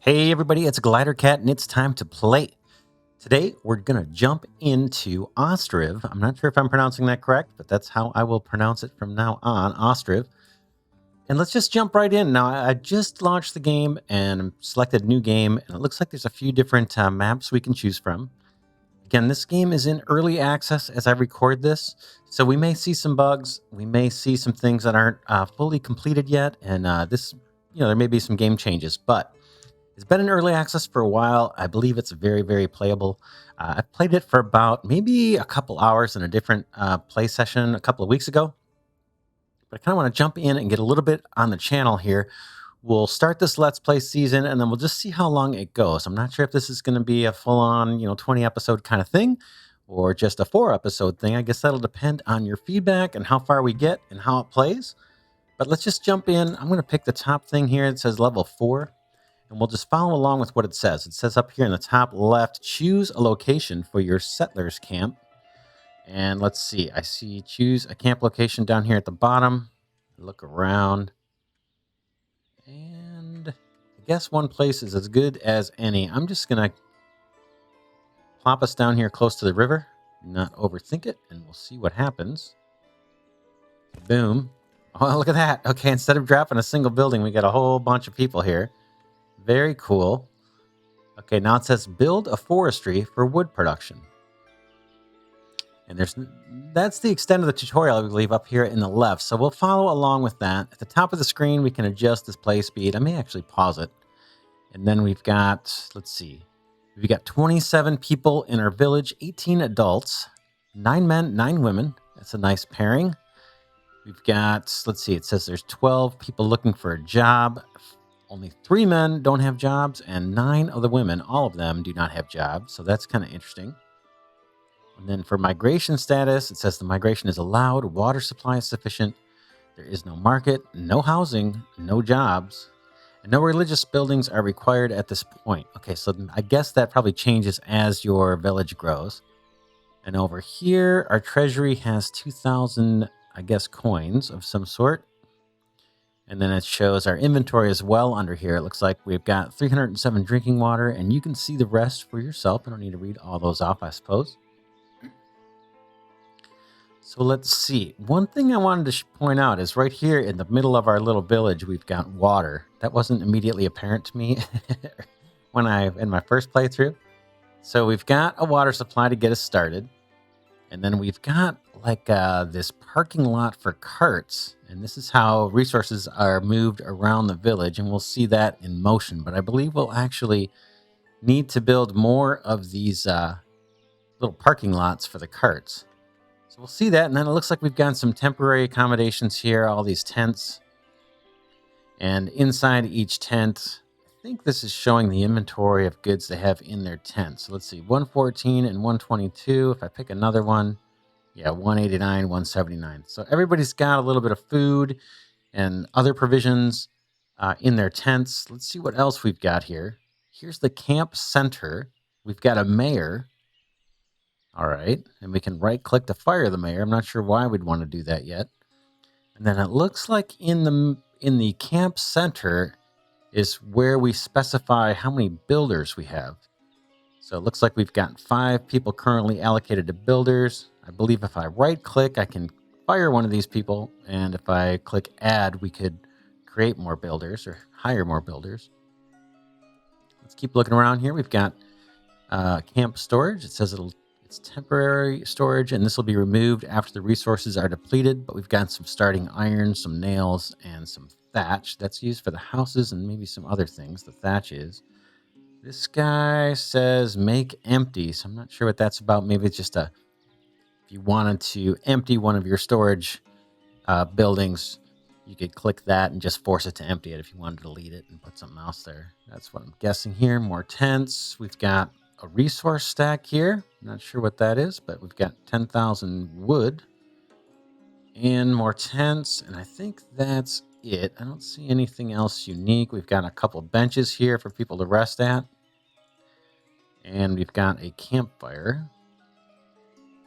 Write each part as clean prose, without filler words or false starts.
Hey everybody, it's Glidercat and it's time to play. Today we're going to jump into Ostriv. I'm not sure if I'm pronouncing that correct, but that's how I will pronounce it from now on, Ostriv. And let's just jump right in. Now, I just launched the game and selected new game, and it looks like there's a few different maps we can choose from. Again, this game is in early access as I record this, so we may see some bugs. We may see some things that aren't fully completed yet, and there may be some game changes, but it's been in early access for a while. I believe it's very, very playable. I played it for about maybe a couple hours in a different play session a couple of weeks ago. But I kind of want to jump in and get a little bit on the channel here. We'll start this Let's Play season, and then we'll just see how long it goes. I'm not sure if this is going to be a full-on, 20-episode kind of thing, or just a 4-episode thing. I guess that'll depend on your feedback and how far we get and how it plays. But let's just jump in. I'm going to pick the top thing here. It says level 4. And we'll just follow along with what it says. It says up here in the top left, choose a location for your settlers camp. And let's see, I see choose a camp location down here at the bottom. Look around. And I guess one place is as good as any. I'm just going to plop us down here close to the river, not overthink it, and we'll see what happens. Boom. Oh, look at that. Okay, instead of dropping a single building, we got a whole bunch of people here. Very cool. Okay, now it says build a forestry for wood production. And that's the extent of the tutorial, I believe, up here in the left. So we'll follow along with that. At the top of the screen, we can adjust display speed. I may actually pause it. And then we've got, let's see, we've got 27 people in our village, 18 adults, 9 men, 9 women. That's a nice pairing. We've got, let's see, it says there's 12 people looking for a job. Only 3 men don't have jobs, and 9 of the women, all of them, do not have jobs. So that's kind of interesting. And then for migration status, it says the migration is allowed, water supply is sufficient, there is no market, no housing, no jobs, and no religious buildings are required at this point. Okay, so I guess that probably changes as your village grows. And over here, our treasury has 2,000, I guess, coins of some sort. And then it shows our inventory as well under here. It looks like we've got 307 drinking water, and you can see the rest for yourself. I don't need to read all those off, I suppose. So let's see. One thing I wanted to point out is right here in the middle of our little village, we've got water. That wasn't immediately apparent to me in my first playthrough. So we've got a water supply to get us started. And then we've got like this parking lot for carts. And this is how resources are moved around the village. And we'll see that in motion. But I believe we'll actually need to build more of these little parking lots for the carts. So we'll see that. And then it looks like we've got some temporary accommodations here, all these tents. And inside each tent, I think this is showing the inventory of goods they have in their tent. So let's see, 114 and 122. If I pick another one, yeah, 189, 179. So everybody's got a little bit of food and other provisions in their tents. Let's see what else we've got here. Here's the camp center. We've got a mayor. All right, and we can right-click to fire the mayor. I'm not sure why we'd want to do that yet. And then it looks like in the camp center is where we specify how many builders we have. So it looks like we've got 5 people currently allocated to builders. I believe if I right-click, I can fire one of these people. And if I click add, we could create more builders or hire more builders. Let's keep looking around here. We've got camp storage. It says it's temporary storage, and this will be removed after the resources are depleted. But we've got some starting iron, some nails, and some thatch. That's used for the houses and maybe some other things. The thatch is. This guy says make empty, so I'm not sure what that's about. Maybe it's just if you wanted to empty one of your storage buildings, you could click that and just force it to empty it if you wanted to delete it and put something else there. That's what I'm guessing here. More tents. We've got a resource stack here. Not sure what that is, but we've got 10,000 wood and more tents, and I think that's it. I don't see anything else unique. We've got a couple benches here for people to rest at, and we've got a campfire,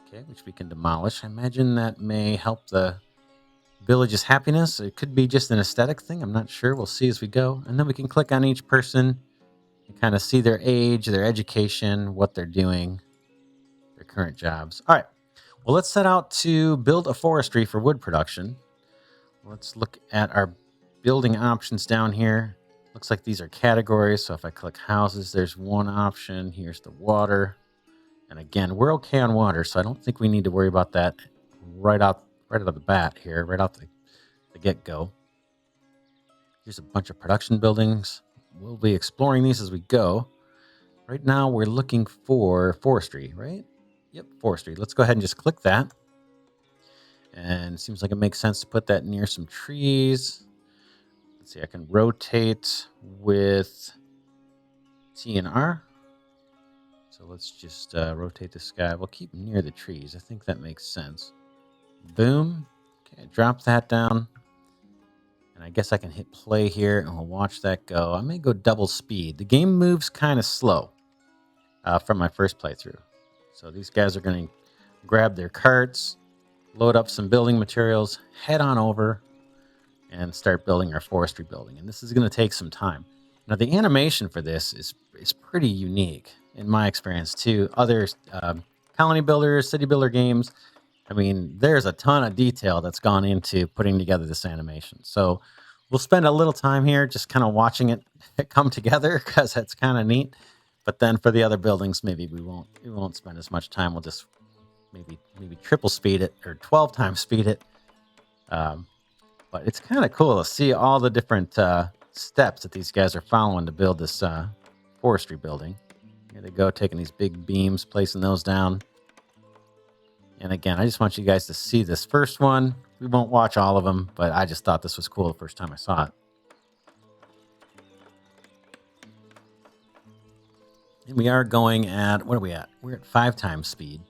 okay, which we can demolish. I imagine that may help the village's happiness. It could be just an aesthetic thing. I'm not sure. We'll see as we go. And then we can click on each person You kind of see their age, their education, what they're doing, their current jobs. All right. Well, let's set out to build a forestry for wood production. Let's look at our building options down here. Looks like these are categories. So if I click houses, there's one option. Here's the water. And again, we're okay on water, so I don't think we need to worry about that right out of the bat here, right out the get-go. Here's a bunch of production buildings. We'll be exploring these as we go. Right now, we're looking for forestry, right? Yep, forestry. Let's go ahead and just click that. And it seems like it makes sense to put that near some trees. Let's see, I can rotate with T and R. So let's just rotate this guy. We'll keep near the trees. I think that makes sense. Boom. Okay, drop that down. And I guess I can hit play here and we'll watch that go. I may go double speed. The game moves kind of slow from my first playthrough. So these guys are going to grab their carts, load up some building materials, head on over, and start building our forestry building. And this is going to take some time. Now, the animation for this is pretty unique in my experience to other colony builders, city builder games. I mean, there's a ton of detail that's gone into putting together this animation. So we'll spend a little time here just kind of watching it come together because that's kind of neat. But then for the other buildings, maybe we won't spend as much time. We'll just maybe triple speed it or 12 times speed it. But it's kind of cool to see all the different steps that these guys are following to build this forestry building. Here they go, taking these big beams, placing those down. And again, I just want you guys to see this first one. We won't watch all of them, but I just thought this was cool the first time I saw it. And we are going at, what are we at? We're at 5 times speed.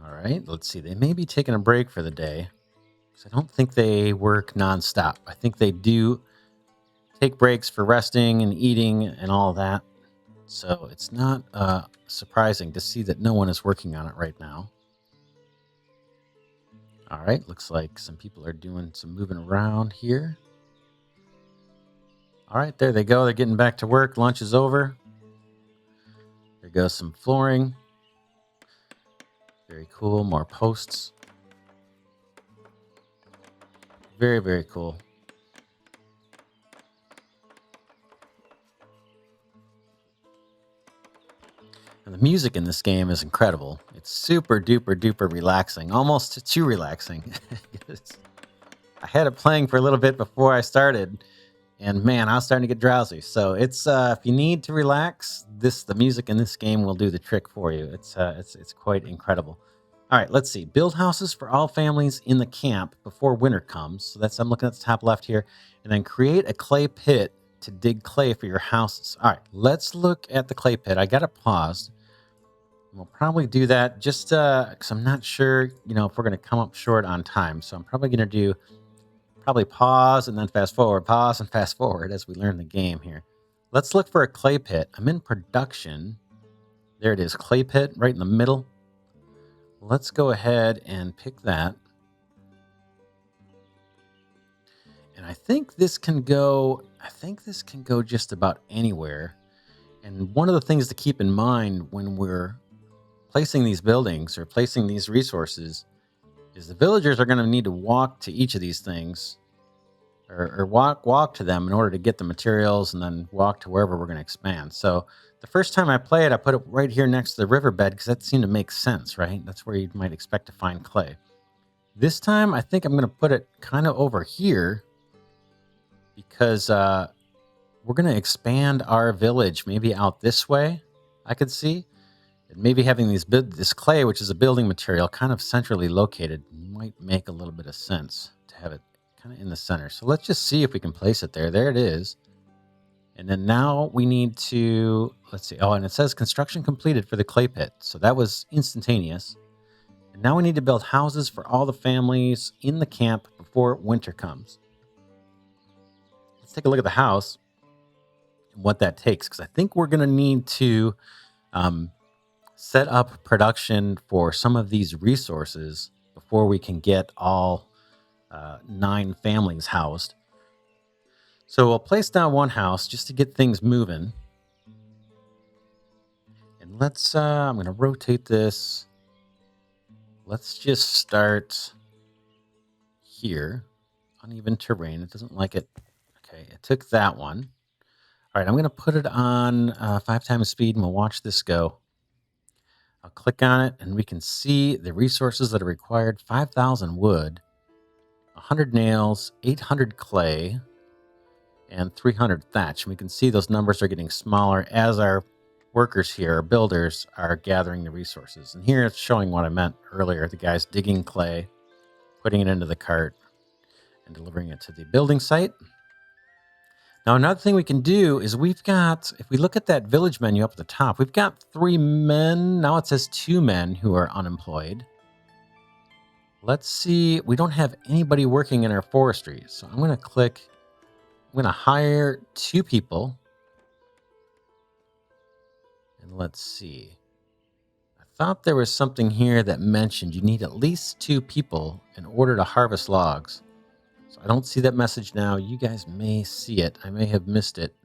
All right, let's see. They may be taking a break for the day, because I don't think they work nonstop. I think they do take breaks for resting and eating and all that. So it's not surprising to see that no one is working on it right now. All right, looks like some people are doing some moving around here. All right, there they go. They're getting back to work. Lunch is over. There goes some flooring. Very cool. More posts. Very, very cool. And the music in this game is incredible. It's super duper duper relaxing, almost too relaxing. I had it playing for a little bit before I started, and man, I was starting to get drowsy. So it's if you need to relax, the music in this game will do the trick for you. It's quite incredible. All right, let's see. Build houses for all families in the camp before winter comes. So I'm looking at the top left here, and then create a clay pit to dig clay for your houses. All right, let's look at the clay pit. I got it paused. We'll probably do that just because I'm not sure, if we're going to come up short on time. So I'm probably going to do pause and then fast forward, pause and fast forward as we learn the game here. Let's look for a clay pit. I'm in production. There it is, clay pit right in the middle. Let's go ahead and pick that. And I think this can go just about anywhere. And one of the things to keep in mind when we're placing these buildings or placing these resources is the villagers are going to need to walk to each of these things or walk to them in order to get the materials and then walk to wherever we're going to expand. So the first time I played, I put it right here next to the riverbed because that seemed to make sense, right? That's where you might expect to find clay. This time, I think I'm going to put it kind of over here because we're going to expand our village maybe out this way, I could see. And maybe having this clay, which is a building material, kind of centrally located might make a little bit of sense to have it kind of in the center. So let's just see if we can place it there. There it is. And then now we need to, let's see. Oh, and it says construction completed for the clay pit. So that was instantaneous. And now we need to build houses for all the families in the camp before winter comes. Let's take a look at the house and what that takes, because I think we're going to need to set up production for some of these resources before we can get all 9 families housed. So we'll place down one house just to get things moving. And let's, I'm going to rotate this. Let's just start here. Uneven terrain. It doesn't like it. Okay, it took that one. All right, I'm going to put it on 5 times speed and we'll watch this go. I'll click on it and we can see the resources that are required. 5,000 wood, 100 nails, 800 clay, and 300 thatch. And we can see those numbers are getting smaller as our workers here, our builders, are gathering the resources. And here it's showing what I meant earlier. The guy's digging clay, putting it into the cart, and delivering it to the building site. Now, another thing we can do is we've got, if we look at that village menu up at the top, we've got 3 men. Now it says 2 men who are unemployed. Let's see. We don't have anybody working in our forestry. So I'm going to click, I'm going to hire 2 people. And let's see. I thought there was something here that mentioned you need at least 2 people in order to harvest logs. So I don't see that message now. You guys may see it. I may have missed it.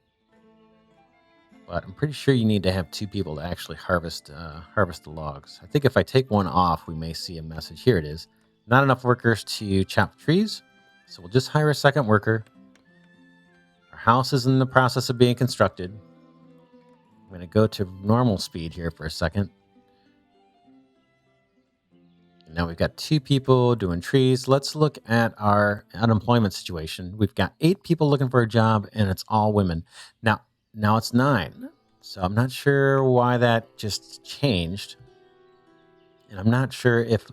But I'm pretty sure you need to have 2 people to actually harvest the logs. I think if I take one off, we may see a message. Here it is. Not enough workers to chop trees. So we'll just hire a second worker. Our house is in the process of being constructed. I'm going to go to normal speed here for a second. And now we've got 2 people doing trees. Let's look at our unemployment situation. We've got 8 people looking for a job, and it's all women. Now it's 9. So I'm not sure why that just changed. And I'm not sure if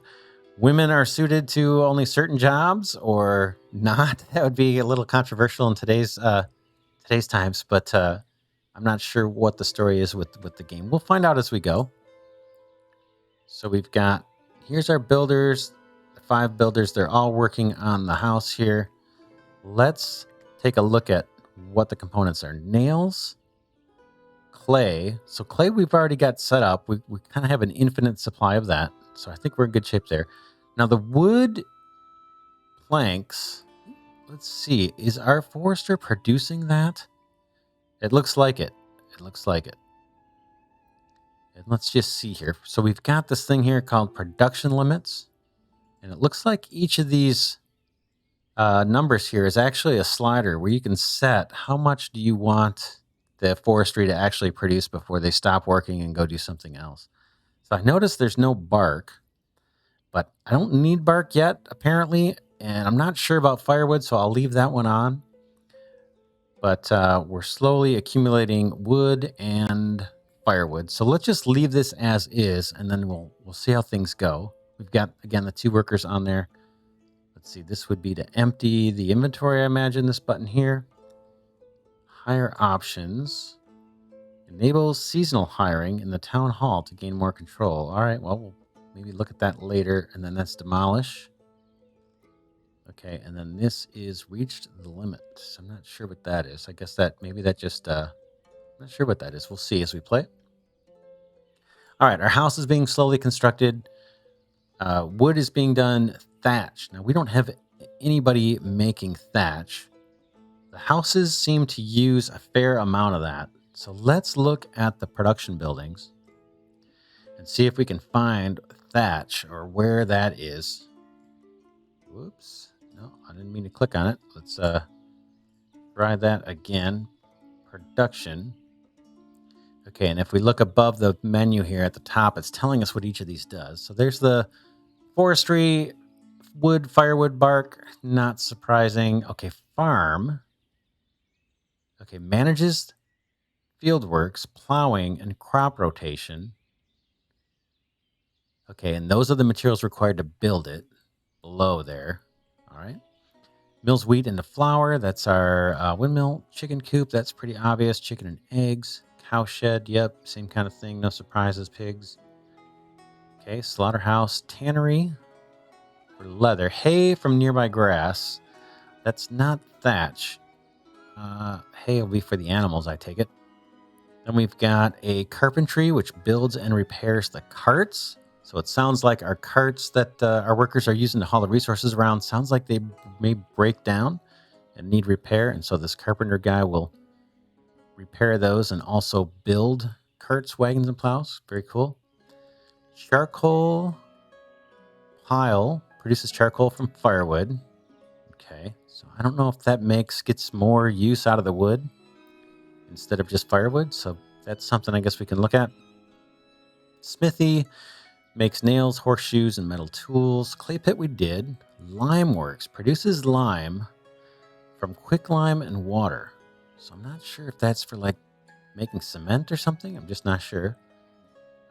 women are suited to only certain jobs or not. That would be a little controversial in today's times, but I'm not sure what the story is with the game. We'll find out as we go. So we've got, here's our builders, the 5 builders. They're all working on the house here. Let's take a look at what the components are. Nails, clay. So clay we've already got set up. We kind of have an infinite supply of that. So I think we're in good shape there. Now the wood planks, let's see, is our forester producing that? It looks like it. It looks like it. And let's just see here. So we've got this thing here called production limits. And it looks like each of these numbers here is actually a slider where you can set how much do you want the forestry to actually produce before they stop working and go do something else. So I noticed there's no bark, but I don't need bark yet, apparently. And I'm not sure about firewood, so I'll leave that one on. But we're slowly accumulating wood and firewood. So let's just leave this as is, and then we'll see how things go. We've got, again, the 2 workers on there. Let's see, this would be to empty the inventory, I imagine, this button here. Hire options. Enables seasonal hiring in the town hall to gain more control. All right, well, we'll maybe look at that later. And then that's demolish. Okay, and then this is reached the limit. I'm not sure what that is. I guess that maybe that just, not sure what that is. We'll see as we play. All right, our house is being slowly constructed. Wood is being done. Thatch. Now, we don't have anybody making thatch. The houses seem to use a fair amount of that. So let's look at the production buildings and see if we can find thatch or where that is. Whoops. No, I didn't mean to click on it. Let's try that again. Production. Okay, and if we look above the menu here at the top, it's telling us what each of these does. So there's the forestry, wood, firewood, bark. Not surprising. Okay, farm. Okay, manages field works, plowing, and crop rotation. Okay, and those are the materials required to build it below there. All right. Mills wheat into flour. That's our windmill. Chicken coop. That's pretty obvious. Chicken and eggs. Cow shed. Yep, same kind of thing. No surprises. Pigs. Okay, slaughterhouse. Tannery for leather. Hay from nearby grass. That's not thatch. Hay will be for the animals, I take it. Then we've got a carpentry, which builds and repairs the carts. So it sounds like our carts that our workers are using to haul the resources around sounds like they may break down. and need repair. And so this carpenter guy will repair those and also build carts, wagons, and plows. Very cool. Charcoal pile produces charcoal from firewood. Okay, so I don't know if that gets more use out of the wood instead of just firewood. So that's something I guess we can look at. Smithy makes nails, horseshoes, and metal tools. Clay pit we did. Lime works. Produces lime from quicklime and water. So I'm not sure if that's for like making cement or something. I'm just not sure.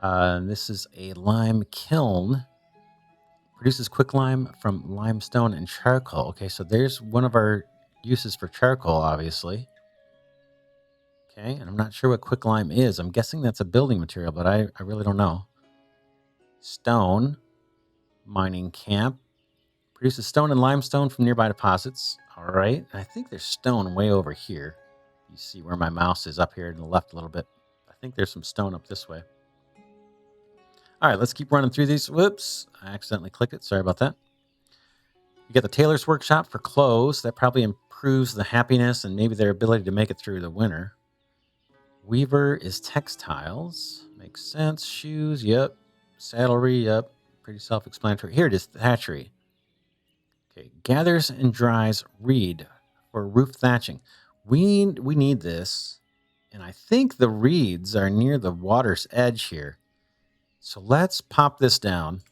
This is a lime kiln. Produces quicklime from limestone and charcoal. Okay, so there's one of our uses for charcoal, obviously. Okay, and I'm not sure what quicklime is. I'm guessing that's a building material, but I really don't know. Stone mining camp. Produces stone and limestone from nearby deposits. All right, I think there's stone way over here. You see where my mouse is up here to the left a little bit. I think there's some stone up this way. All right, let's keep running through these. Whoops, I accidentally clicked it. Sorry about that. You got the tailor's workshop for clothes. That probably improves the happiness and maybe their ability to make it through the winter. Weaver is textiles. Makes sense. Shoes, yep. Saddlery, yep. Pretty self-explanatory. Here it is, thatchery. Okay, gathers and dries reed for roof thatching. We need this, and I think the reeds are near the water's edge here. So let's pop this down,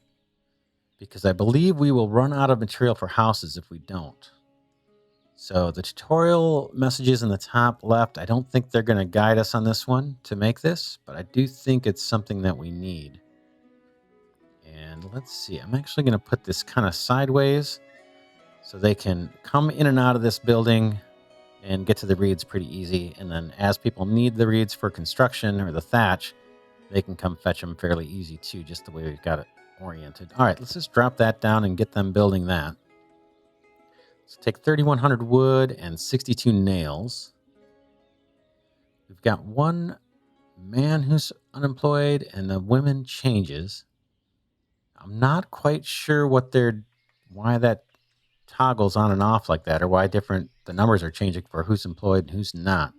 because I believe we will run out of material for houses if we don't. So the tutorial messages in the top left, I don't think they're going to guide us on this one to make this, but I do think it's something that we need. And let's see, I'm actually going to put this kind of sideways so they can come in and out of this building and get to the reeds pretty easy. And then as people need the reeds for construction or the thatch, they can come fetch them fairly easy too, just the way we've got it oriented. All right, let's just drop that down and get them building that. Let's take 3,100 wood and 62 nails. We've got one man who's unemployed and the women changes. I'm not quite sure why that toggles on and off like that, or why the numbers are changing for who's employed and who's not.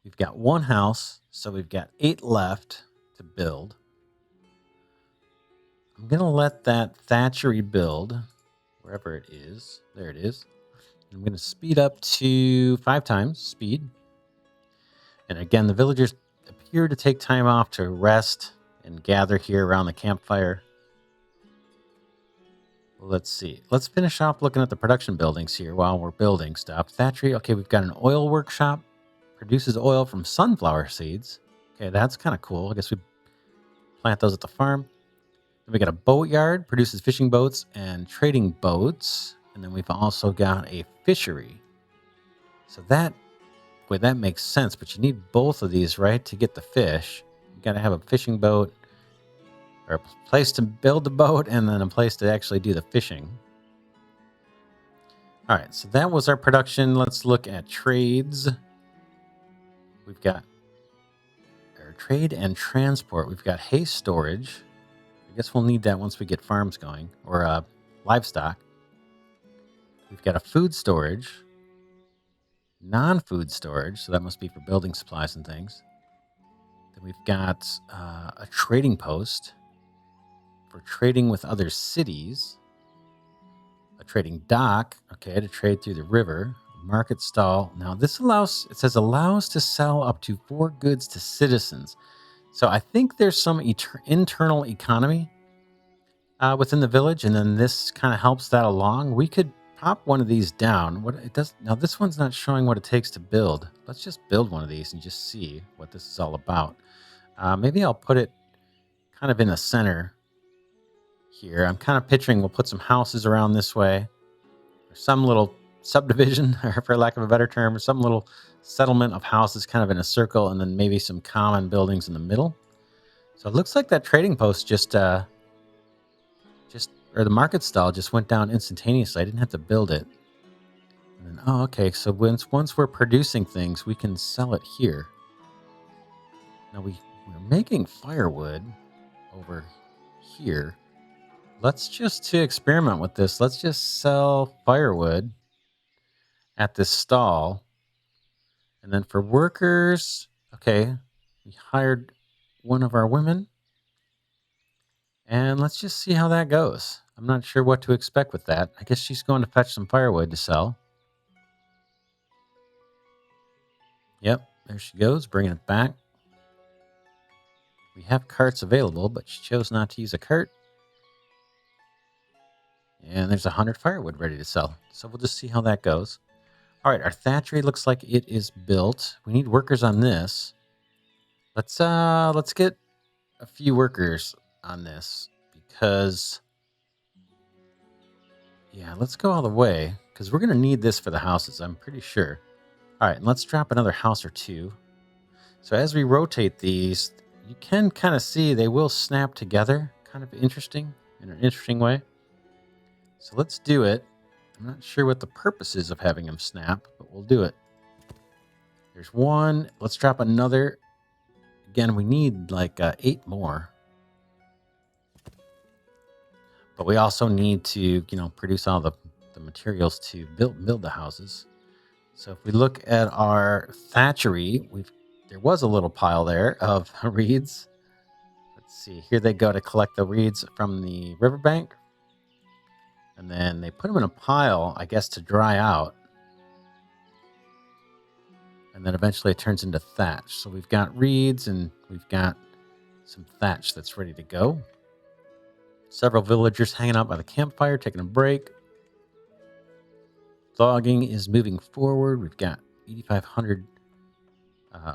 We've got one house, so we've got 8 left to build. I'm going to let that thatchery build wherever it is. There it is. I'm going to speed up to 5 times speed. And again, the villagers appear to take time off to rest and gather here around the campfire. Let's see. Let's finish off looking at the production buildings here while we're building stuff. Thatchery. Okay, we've got an oil workshop. Produces oil from sunflower seeds. Okay, that's kind of cool. I guess we plant those at the farm. Then we got a boat yard. Produces fishing boats and trading boats. And then we've also got a fishery. So that makes sense. But you need both of these, right, to get the fish. You got to have a fishing boat, or a place to build the boat, and then a place to actually do the fishing. All right, so that was our production. Let's look at trades. We've got our trade and transport. We've got hay storage. I guess we'll need that once we get farms going, or livestock. We've got a food storage, non-food storage, so that must be for building supplies and things. Then we've got a trading post for trading with other cities. A trading dock, okay, to trade through the river. Market stall. Now this allows to sell up to 4 goods to citizens. So I think there's some internal economy within the village, and then this kind of helps that along. We could pop one of these down. Now this one's not showing what it takes to build. Let's just build one of these and just see what this is all about. Maybe I'll put it kind of in the center here. I'm kind of picturing we'll put some houses around this way, or some little subdivision, or for lack of a better term, or some little settlement of houses kind of in a circle, and then maybe some common buildings in the middle. So it looks like that trading post or the market stall just went down instantaneously. I didn't have to build it. And then, okay, so once we're producing things, we can sell it here. Now we're making firewood over here. let's just to experiment with this, let's just sell firewood at this stall. And then for workers, okay, we hired one of our women. And let's just see how that goes. I'm not sure what to expect with that. I guess she's going to fetch some firewood to sell. Yep, there she goes, bringing it back. We have carts available, but she chose not to use a cart. And there's 100 firewood ready to sell. So we'll just see how that goes. All right, our thatchery looks like it is built. We need workers on this. Let's get a few workers on this because yeah, let's go all the way because we're gonna need this for the houses, I'm pretty sure. All right, and let's drop another house or two. So as we rotate these, you can kind of see they will snap together, kind of interesting, in an interesting way. So let's do it. I'm not sure what the purpose is of having them snap, but we'll do it. There's one. Let's drop another. Again, we need like 8 more. But we also need to, produce all the materials to build the houses. So if we look at our thatchery, there was a little pile there of reeds. Let's see. Here they go to collect the reeds from the riverbank. And then they put them in a pile, I guess, to dry out. And then eventually it turns into thatch. So we've got reeds and we've got some thatch that's ready to go. Several villagers hanging out by the campfire, taking a break. Logging is moving forward. We've got 8,500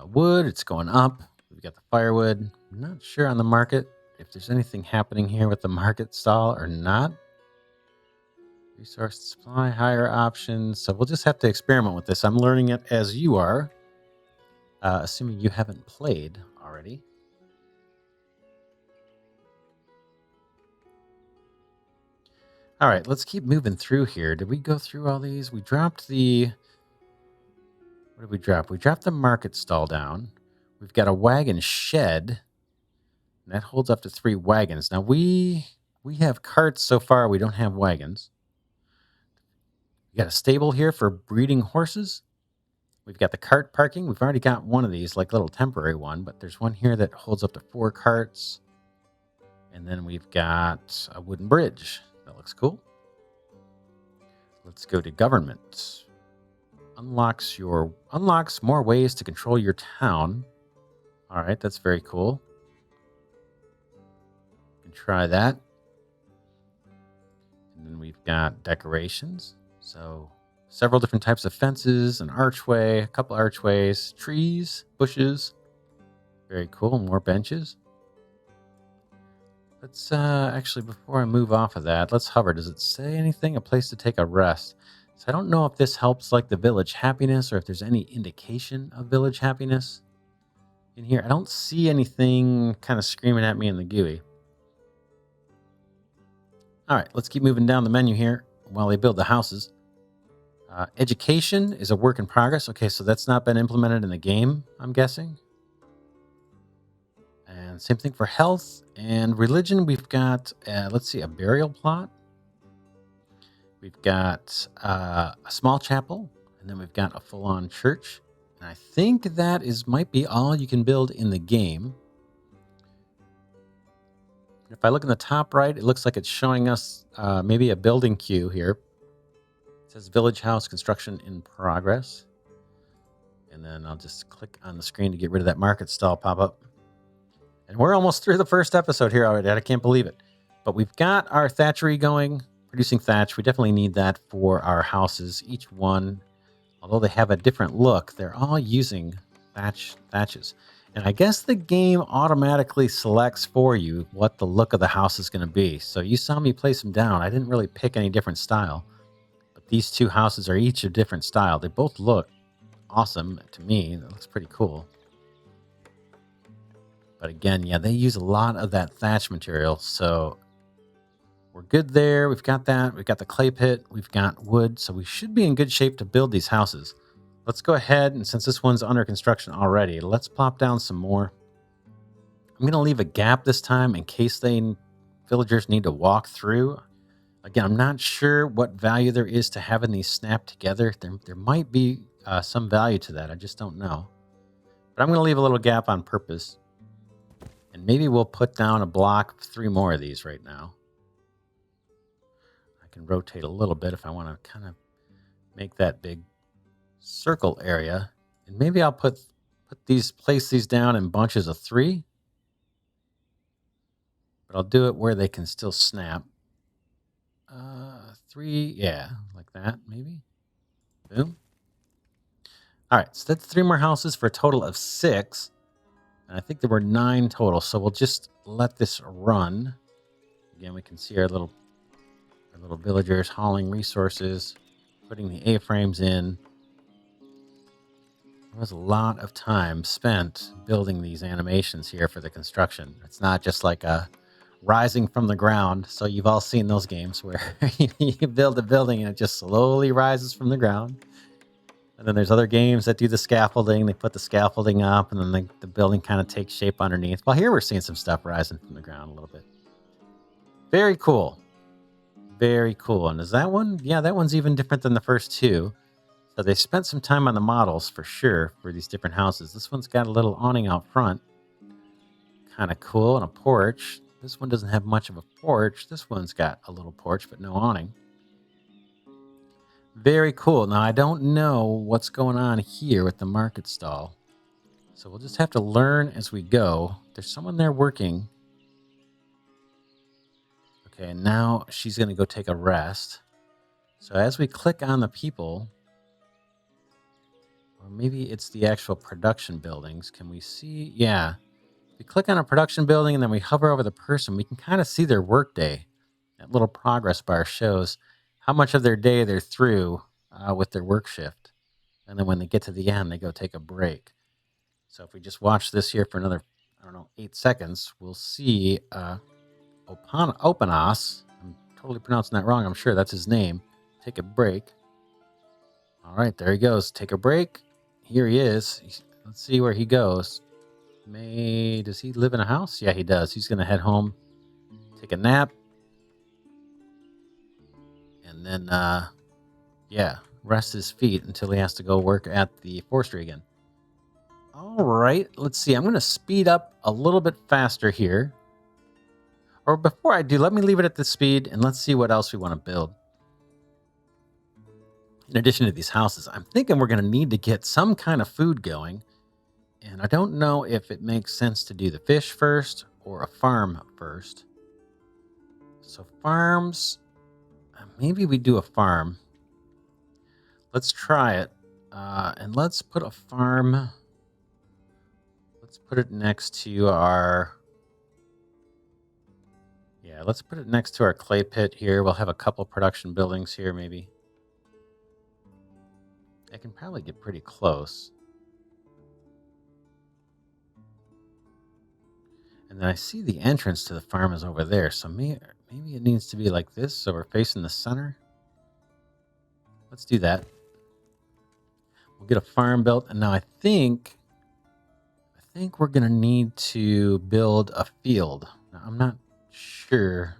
wood. It's going up. We've got the firewood. I'm not sure on the market if there's anything happening here with the market stall or not. Resource supply, higher options. So we'll just have to experiment with this. I'm learning it as you are, assuming you haven't played already. All right, let's keep moving through here. Did we go through all these? We dropped the... What did we drop? We dropped the market stall down. We've got a wagon shed. And that holds up to 3 wagons. Now, we have carts so far. We don't have wagons. We got a stable here for breeding horses. We've got the cart parking. We've already got one of these, like little temporary one. But there's one here that holds up to 4 carts. And then we've got a wooden bridge. That looks cool. Let's go to government. Unlocks more ways to control your town. All right, that's very cool. You can try that. And then we've got decorations. So several different types of fences, an archway, a couple archways, trees, bushes. Very cool. More benches. Let's actually, before I move off of that, let's hover. Does it say anything? A place to take a rest. So I don't know if this helps like the village happiness or if there's any indication of village happiness in here. I don't see anything kind of screaming at me in the GUI. All right, let's keep moving down the menu here while they build the houses. Education is a work in progress. Okay, so that's not been implemented in the game, I'm guessing. And same thing for health and religion. We've got, let's see, a burial plot. We've got a small chapel, and then we've got a full-on church. And I think that might be all you can build in the game. If I look in the top right, it looks like it's showing us maybe a building queue here. It says Village House Construction in Progress. And then I'll just click on the screen to get rid of that market stall pop-up. And we're almost through the first episode here already. I can't believe it. But we've got our thatchery going, producing thatch. We definitely need that for our houses. Each one, although they have a different look, they're all using thatches. And I guess the game automatically selects for you what the look of the house is going to be. So you saw me place them down. I didn't really pick any different style. But these 2 houses are each a different style. They both look awesome to me. That looks pretty cool. But again, yeah, they use a lot of that thatch material. So we're good there. We've got that. We've got the clay pit. We've got wood. So we should be in good shape to build these houses. Let's go ahead, and since this one's under construction already, let's plop down some more. I'm going to leave a gap this time in case they villagers need to walk through. Again, I'm not sure what value there is to having these snap together. There might be some value to that. I just don't know. But I'm going to leave a little gap on purpose. And maybe we'll put down a block of 3 more of these right now. I can rotate a little bit if I want to kind of make that big circle area. And maybe I'll place these down in bunches of 3. But I'll do it where they can still snap. 3, yeah, like that, maybe. Boom. All right, so that's 3 more houses for a total of 6. And I think there were 9 total, so we'll just let this run. Again, we can see our little villagers hauling resources, putting the A-frames in. There was a lot of time spent building these animations here for the construction. It's not just like a rising from the ground. So you've all seen those games where you build a building and it just slowly rises from the ground. And then there's other games that do the scaffolding. They put the scaffolding up and then the building kind of takes shape underneath. Well, here we're seeing some stuff rising from the ground a little bit. Very cool. Very cool. And is that one? Yeah, that one's even different than the first 2. So they spent some time on the models for sure for these different houses. This one's got a little awning out front. Kind of cool. And a porch. This one doesn't have much of a porch. This one's got a little porch, but no awning. Very cool. Now, I don't know what's going on here with the market stall. So we'll just have to learn as we go. There's someone there working. Okay, now she's going to go take a rest. So as we click on the people, or maybe it's the actual production buildings. Can we see? Yeah. If we click on a production building and then we hover over the person, we can kind of see their workday. That little progress bar shows how much of their day they're through with their work shift. And then when they get to the end, they go take a break. So if we just watch this here for another, 8 seconds, we'll see Opanos. I'm totally pronouncing that wrong. I'm sure that's his name. Take a break. All right, there he goes. Take a break. Here he is. Let's see where he goes. Does he live in a house? Yeah, he does. He's going to head home, take a nap. And then, rest his feet until he has to go work at the forestry again. All right, let's see. I'm going to speed up a little bit faster here. Or before I do, let me leave it at this speed and let's see what else we want to build. In addition to these houses, I'm thinking we're going to need to get some kind of food going. And I don't know if it makes sense to do the fish first or a farm first. So farms, maybe we do a farm. Let's try it. And let's put a farm. Let's put it next to our... Yeah, let's put it next to our clay pit here. We'll have a couple production buildings here, maybe. I can probably get pretty close. And then I see the entrance to the farm is over there. So maybe it needs to be like this. So we're facing the center. Let's do that. We'll get a farm built. And now I think we're going to need to build a field. Now, I'm not sure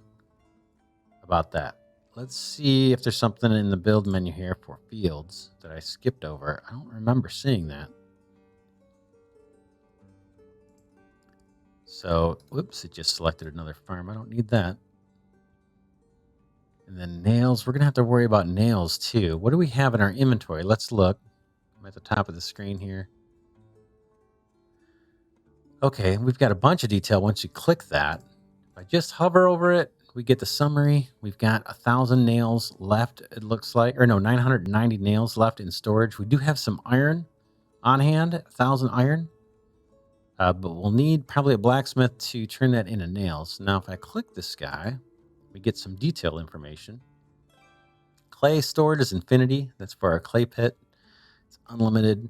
about that. Let's see if there's something in the build menu here for fields that I skipped over. I don't remember seeing that. So, whoops, it just selected another farm. I don't need that. And then nails. We're going to have to worry about nails too. What do we have in our inventory? Let's look. I'm at the top of the screen here. Okay, we've got a bunch of detail once you click that. If I just hover over it, we get the summary. We've got 1,000 nails left, it looks like. Or no, 990 nails left in storage. We do have some iron on hand, 1,000 iron. But we'll need probably a blacksmith to turn that into nails. Now, if I click this guy, we get some detail information. Clay stored is infinity. That's for our clay pit. It's unlimited.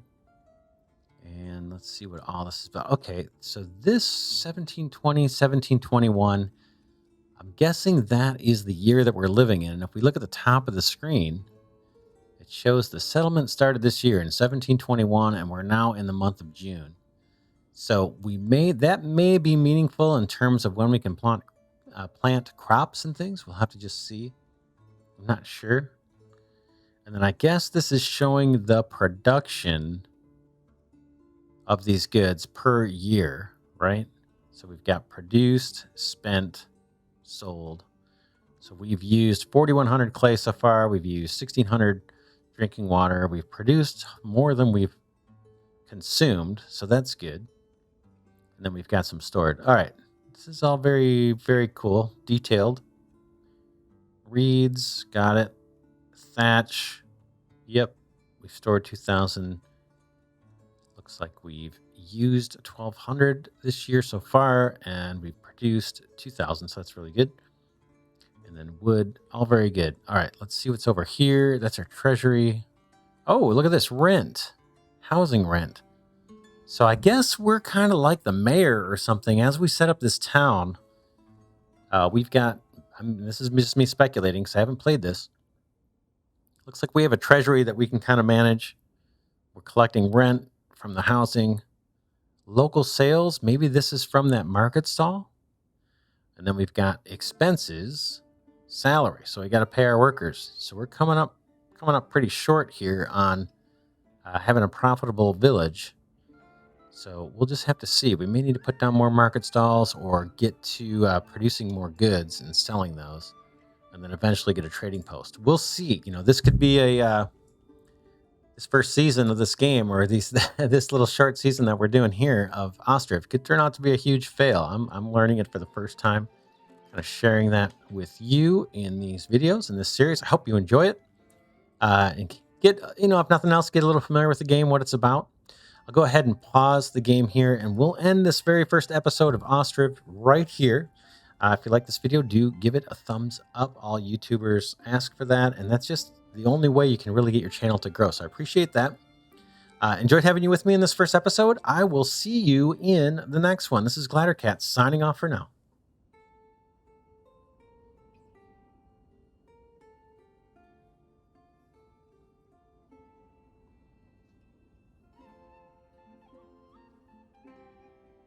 And let's see what all this is about. Okay, so this 1720, 1721, I'm guessing that is the year that we're living in. And if we look at the top of the screen, it shows the settlement started this year in 1721, and we're now in the month of June. So that may be meaningful in terms of when we can plant plant crops and things. We'll have to just see. I'm not sure. And then I guess this is showing the production of these goods per year, right? So we've got produced, spent, sold. So we've used 4,100 clay so far. We've used 1,600 drinking water. We've produced more than we've consumed. So that's good. And then we've got some stored. All right. This is all very, very cool. Detailed. Reeds. Got it. Thatch. Yep. We've stored 2,000. Looks like we've used 1,200 this year so far. And we've produced 2,000. So that's really good. And then wood, all very good. All right, let's see what's over here. That's our treasury. Oh, look at this rent, housing rent. So I guess we're kind of like the mayor or something. As we set up this town, we've got, this is just me speculating because I haven't played this. Looks like we have a treasury that we can kind of manage. We're collecting rent from the housing. Local sales, maybe this is from that market stall. And then we've got expenses. Salary, so we got to pay our workers. So we're coming up pretty short here on having a profitable village. So we'll just have to see. We may need to put down more market stalls or get to producing more goods and selling those, and then eventually get a trading post. We'll see. You know, this could be a this first season of this game, or this little short season that we're doing here of Ostriv could turn out to be a huge fail. I'm learning it for the first time. Kind of sharing that with you in these videos in this series. I hope you enjoy it and get, if nothing else, get a little familiar with the game, what it's about. I'll go ahead and pause the game here and we'll end this very first episode of Ostriv right here. If you like this video, do give it a thumbs up. All YouTubers ask for that, and that's just the only way you can really get your channel to grow. So I appreciate that. Enjoyed having you with me in this first episode. I will see you in the next one. This is Glidercat signing off for now.